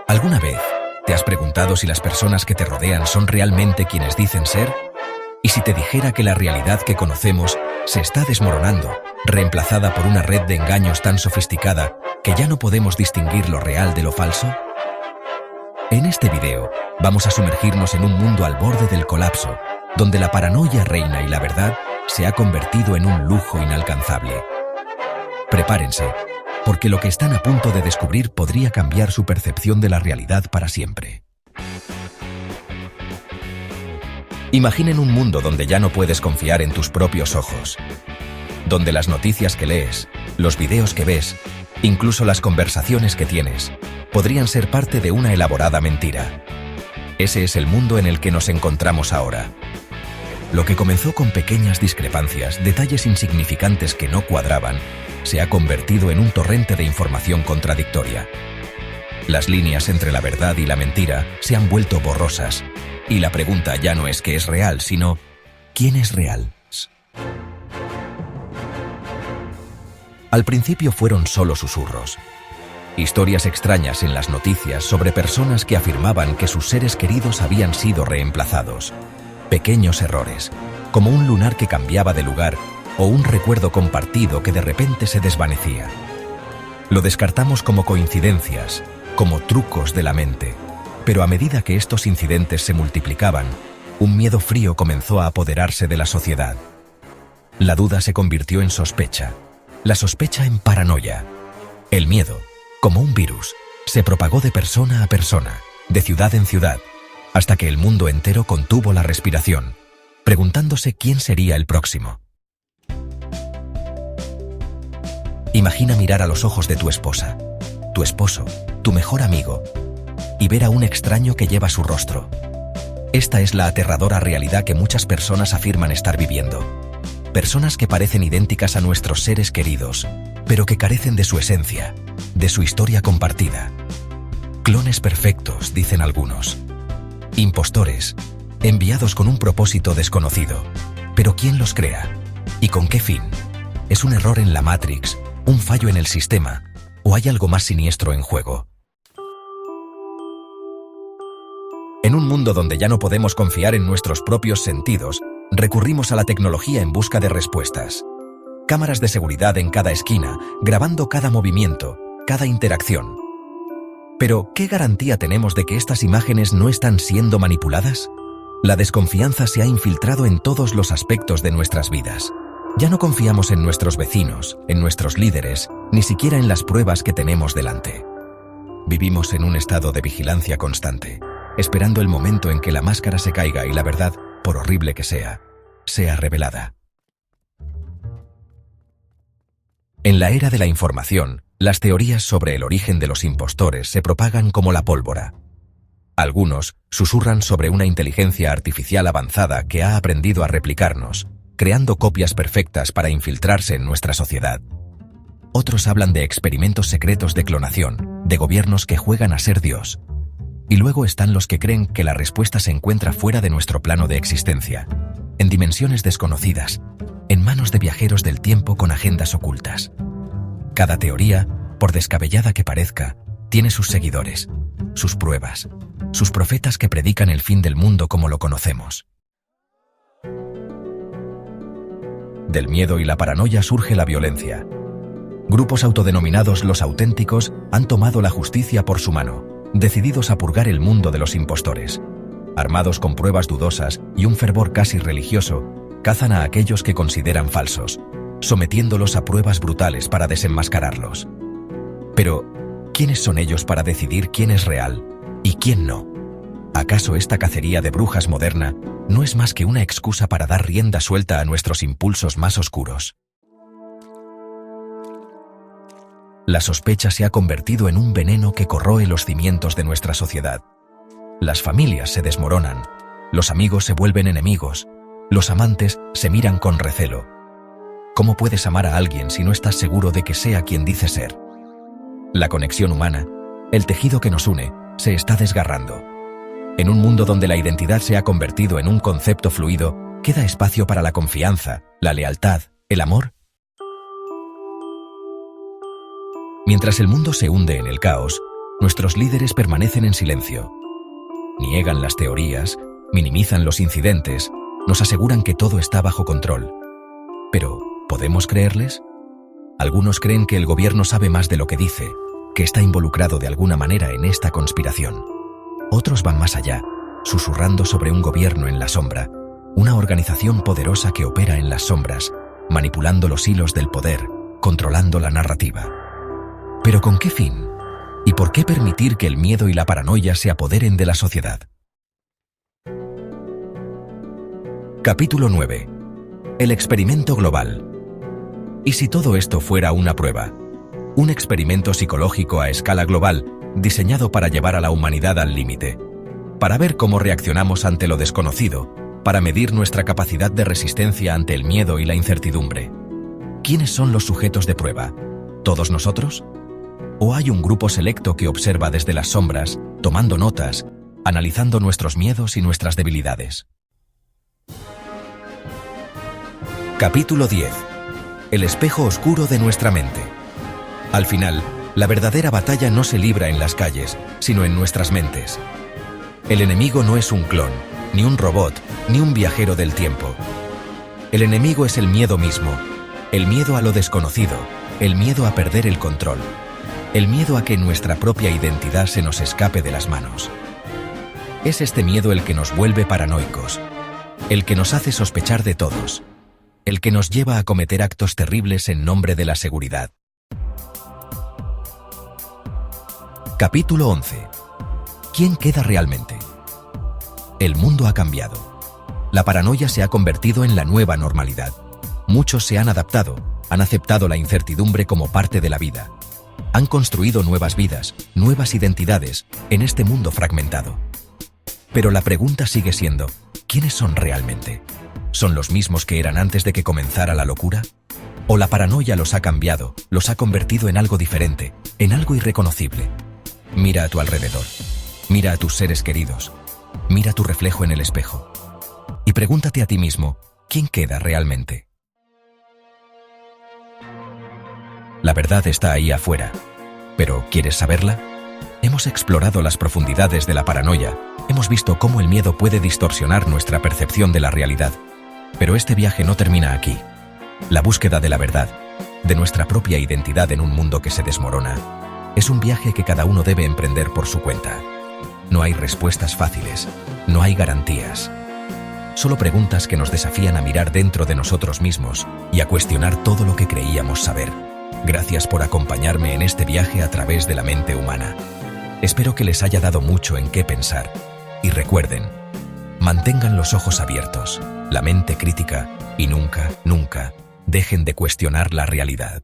¿Alguna vez te has preguntado si las personas que te rodean son realmente quienes dicen ser? ¿Y si te dijera que la realidad que conocemos se está desmoronando, reemplazada por una red de engaños tan sofisticada que ya no podemos distinguir lo real de lo falso? En este video vamos a sumergirnos en un mundo al borde del colapso, donde la paranoia reina y la verdad se ha convertido en un lujo inalcanzable. Prepárense, porque lo que están a punto de descubrir podría cambiar su percepción de la realidad para siempre. Imaginen un mundo donde ya no puedes confiar en tus propios ojos, donde las noticias que lees, los videos que ves, incluso las conversaciones que tienes, podrían ser parte de una elaborada mentira. Ese es el mundo en el que nos encontramos ahora. Lo que comenzó con pequeñas discrepancias, detalles insignificantes que no cuadraban, se ha convertido en un torrente de información contradictoria. Las líneas entre la verdad y la mentira se han vuelto borrosas, y la pregunta ya no es qué es real, sino ¿quién es real? Al principio fueron solo susurros. Historias extrañas en las noticias sobre personas que afirmaban que sus seres queridos habían sido reemplazados. Pequeños errores, como un lunar que cambiaba de lugar o un recuerdo compartido que de repente se desvanecía. Lo descartamos como coincidencias, como trucos de la mente, pero a medida que estos incidentes se multiplicaban, un miedo frío comenzó a apoderarse de la sociedad. La duda se convirtió en sospecha, la sospecha en paranoia. El miedo, como un virus, se propagó de persona a persona, de ciudad en ciudad, hasta que el mundo entero contuvo la respiración, preguntándose quién sería el próximo. Imagina mirar a los ojos de tu esposa, tu esposo, tu mejor amigo, y ver a un extraño que lleva su rostro. Esta es la aterradora realidad que muchas personas afirman estar viviendo. Personas que parecen idénticas a nuestros seres queridos, pero que carecen de su esencia, de su historia compartida. Clones perfectos, dicen algunos. Impostores, enviados con un propósito desconocido. Pero ¿quién los crea? ¿Y con qué fin? ¿Es un error en la Matrix, un fallo en el sistema, o hay algo más siniestro en juego? En un mundo donde ya no podemos confiar en nuestros propios sentidos, recurrimos a la tecnología en busca de respuestas. Cámaras de seguridad en cada esquina, grabando cada movimiento, cada interacción. Pero, ¿qué garantía tenemos de que estas imágenes no están siendo manipuladas? La desconfianza se ha infiltrado en todos los aspectos de nuestras vidas. Ya no confiamos en nuestros vecinos, en nuestros líderes, ni siquiera en las pruebas que tenemos delante. Vivimos en un estado de vigilancia constante, esperando el momento en que la máscara se caiga y la verdad, por horrible que sea revelada. En la era de la información, las teorías sobre el origen de los impostores se propagan como la pólvora. Algunos susurran sobre una inteligencia artificial avanzada que ha aprendido a replicarnos, creando copias perfectas para infiltrarse en nuestra sociedad. Otros hablan de experimentos secretos de clonación, de gobiernos que juegan a ser Dios. Y luego están los que creen que la respuesta se encuentra fuera de nuestro plano de existencia, en dimensiones desconocidas, en manos de viajeros del tiempo con agendas ocultas. Cada teoría, por descabellada que parezca, tiene sus seguidores, sus pruebas, sus profetas que predican el fin del mundo como lo conocemos. Del miedo y la paranoia surge la violencia. Grupos autodenominados los auténticos han tomado la justicia por su mano, decididos a purgar el mundo de los impostores. Armados con pruebas dudosas y un fervor casi religioso, cazan a aquellos que consideran falsos, sometiéndolos a pruebas brutales para desenmascararlos. Pero, ¿quiénes son ellos para decidir quién es real y quién no? ¿Acaso esta cacería de brujas moderna no es más que una excusa para dar rienda suelta a nuestros impulsos más oscuros? La sospecha se ha convertido en un veneno que corroe los cimientos de nuestra sociedad. Las familias se desmoronan, los amigos se vuelven enemigos, los amantes se miran con recelo. ¿Cómo puedes amar a alguien si no estás seguro de que sea quien dice ser? La conexión humana, el tejido que nos une, se está desgarrando. En un mundo donde la identidad se ha convertido en un concepto fluido, ¿queda espacio para la confianza, la lealtad, el amor? Mientras el mundo se hunde en el caos, Nuestros líderes permanecen en silencio. Niegan las teorías, minimizan los incidentes, nos aseguran que todo está bajo control. Pero, ¿podemos creerles? Algunos creen que el gobierno sabe más de lo que dice, que está involucrado de alguna manera en esta conspiración. Otros van más allá, susurrando sobre un gobierno en la sombra, una organización poderosa que opera en las sombras, manipulando los hilos del poder, controlando la narrativa. ¿Pero con qué fin? ¿Y por qué permitir que el miedo y la paranoia se apoderen de la sociedad? Capítulo 9. El experimento global. ¿Y si todo esto fuera una prueba? Un experimento psicológico a escala global, diseñado para llevar a la humanidad al límite, para ver cómo reaccionamos ante lo desconocido, para medir nuestra capacidad de resistencia ante el miedo y la incertidumbre. ¿Quiénes son los sujetos de prueba? ¿Todos nosotros? ¿O hay un grupo selecto que observa desde las sombras, tomando notas, analizando nuestros miedos y nuestras debilidades? Capítulo 10. El espejo oscuro de nuestra mente. Al final, la verdadera batalla no se libra en las calles, sino en nuestras mentes. El enemigo no es un clon, ni un robot, ni un viajero del tiempo. El enemigo es el miedo mismo, el miedo a lo desconocido, el miedo a perder el control, el miedo a que nuestra propia identidad se nos escape de las manos. Es este miedo el que nos vuelve paranoicos, el que nos hace sospechar de todos, el que nos lleva a cometer actos terribles en nombre de la seguridad. Capítulo 11. ¿Quién queda realmente? El mundo ha cambiado. La paranoia se ha convertido en la nueva normalidad. Muchos se han adaptado, han aceptado la incertidumbre como parte de la vida. Han construido nuevas vidas, nuevas identidades, en este mundo fragmentado. Pero la pregunta sigue siendo, ¿quiénes son realmente? ¿Son los mismos que eran antes de que comenzara la locura? ¿O la paranoia los ha cambiado, los ha convertido en algo diferente, en algo irreconocible? Mira a tu alrededor. Mira a tus seres queridos. Mira tu reflejo en el espejo. Y pregúntate a ti mismo, ¿quién queda realmente? La verdad está ahí afuera. ¿Pero quieres saberla? Hemos explorado las profundidades de la paranoia. Hemos visto cómo el miedo puede distorsionar nuestra percepción de la realidad. Pero este viaje no termina aquí. La búsqueda de la verdad, de nuestra propia identidad en un mundo que se desmorona, es un viaje que cada uno debe emprender por su cuenta. No hay respuestas fáciles, no hay garantías. Solo preguntas que nos desafían a mirar dentro de nosotros mismos y a cuestionar todo lo que creíamos saber. Gracias por acompañarme en este viaje a través de la mente humana. Espero que les haya dado mucho en qué pensar. Y recuerden, mantengan los ojos abiertos, la mente crítica y nunca, nunca dejen de cuestionar la realidad.